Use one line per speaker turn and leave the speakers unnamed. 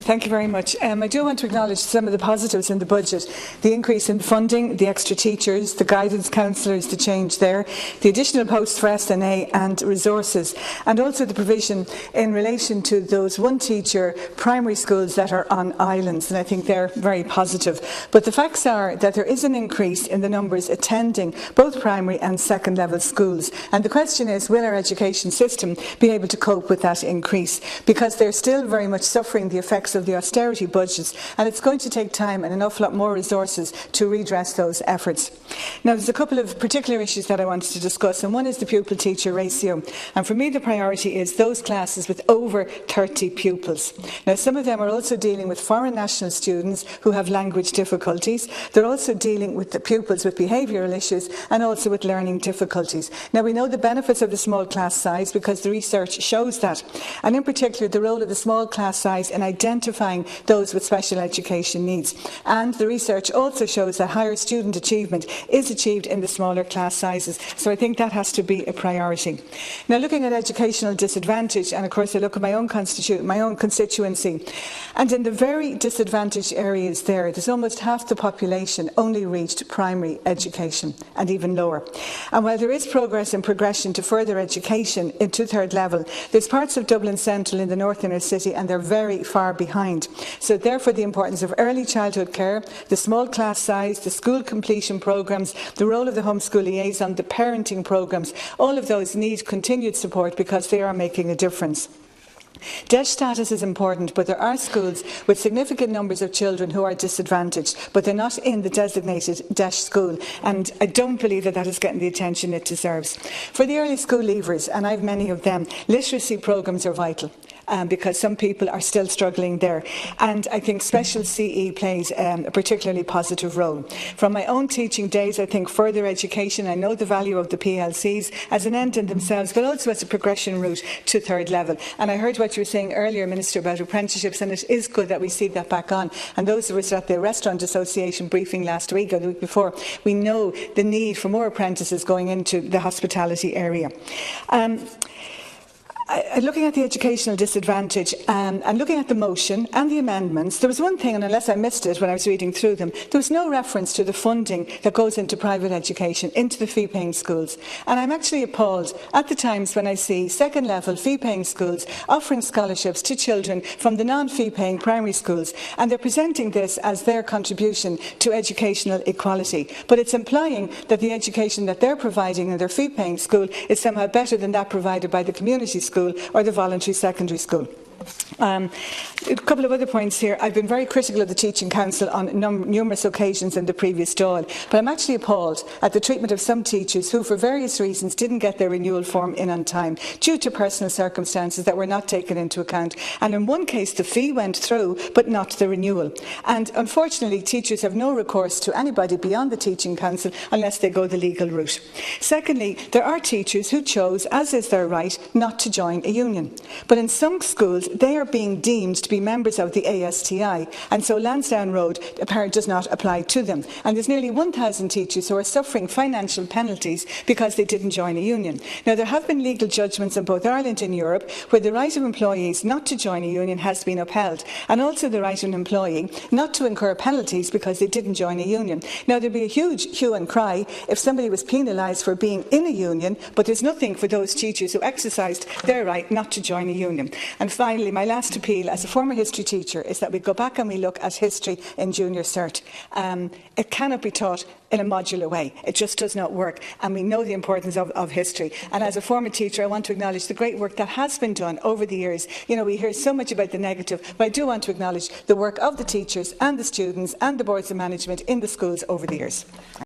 Thank you very much. I do want to acknowledge some of the positives in the budget. The increase in funding, the extra teachers, the guidance counsellors, the change there, the additional posts for SNA and resources, and also the provision in relation to those one-teacher primary schools that are on islands, and I think they're very positive. But the facts are that there is an increase in the numbers attending both primary and second-level schools. And the question is, will our education system be able to cope with that increase? Because they're still very much suffering the effects of the austerity budgets, and it's going to take time and an awful lot more resources to redress those efforts. Now, there's a couple of particular issues that I wanted to discuss, and one is the pupil-teacher ratio. And for me, the priority is those classes with over 30 pupils. Now, some of them are also dealing with foreign national students who have language difficulties. They're also dealing with the pupils with behavioural issues and also with learning difficulties. Now, we know the benefits of the small class size because the research shows that, and in particular the role of the small class size in identifying those with special education needs. And the research also shows that higher student achievement is achieved in the smaller class sizes. So I think that has to be a priority. Now, looking at educational disadvantage, and of course I look at my own constituency, and in the very disadvantaged areas there's almost half the population only reached primary education and even lower. And while there is progress and progression to further education into third level, there's parts of Dublin Central in the north inner city and they're very far behind. So therefore the importance of early childhood care, the small class size, the school completion programmes, the role of the homeschool liaison, the parenting programmes, all of those need continued support because they are making a difference. DESH status is important, but there are schools with significant numbers of children who are disadvantaged, but they're not in the designated DESH school, and I don't believe that that is getting the attention it deserves. For the early school leavers, and I have many of them, literacy programmes are vital. Because some people are still struggling there. And I think special CE plays a particularly positive role. From my own teaching days, I think further education, I know the value of the PLCs as an end in themselves, but also as a progression route to third level. And I heard what you were saying earlier, Minister, about apprenticeships, and it is good that we see that back on. And those of us at the Restaurant Association briefing last week or the week before, we know the need for more apprentices going into the hospitality area. Looking at the educational disadvantage and looking at the motion and the amendments, there was one thing, and unless I missed it when I was reading through them, there was no reference to the funding that goes into private education, into the fee-paying schools. And I'm actually appalled at the times when I see second-level fee-paying schools offering scholarships to children from the non-fee-paying primary schools, and they're presenting this as their contribution to educational equality. But it's implying that the education that they're providing in their fee-paying school is somehow better than that provided by the community school or the voluntary secondary school. A couple of other points here. I've been very critical of the Teaching Council on numerous occasions in the previous Dáil, but I'm actually appalled at the treatment of some teachers who, for various reasons, didn't get their renewal form in on time due to personal circumstances that were not taken into account. And in one case, the fee went through, but not the renewal. And unfortunately, teachers have no recourse to anybody beyond the Teaching Council unless they go the legal route. Secondly, there are teachers who chose, as is their right, not to join a union. But in some schools, they are being deemed to be members of the ASTI, and so Lansdowne Road does not apply to them. And there's nearly 1,000 teachers who are suffering financial penalties because they didn't join a union. Now, there have been legal judgments in both Ireland and Europe where the right of employees not to join a union has been upheld, and also the right of an employee not to incur penalties because they didn't join a union. Now, there'd be a huge hue and cry if somebody was penalised for being in a union, but there's nothing for those teachers who exercised their right not to join a union. And finally, my last appeal as a former history teacher is that we go back and we look at history in junior cert. It cannot be taught in a modular way. It just does not work, and we know the importance of history. And as a former teacher, I want to acknowledge the great work that has been done over the years. You know, we hear so much about the negative, but I do want to acknowledge the work of the teachers and the students and the boards of management in the schools over the years.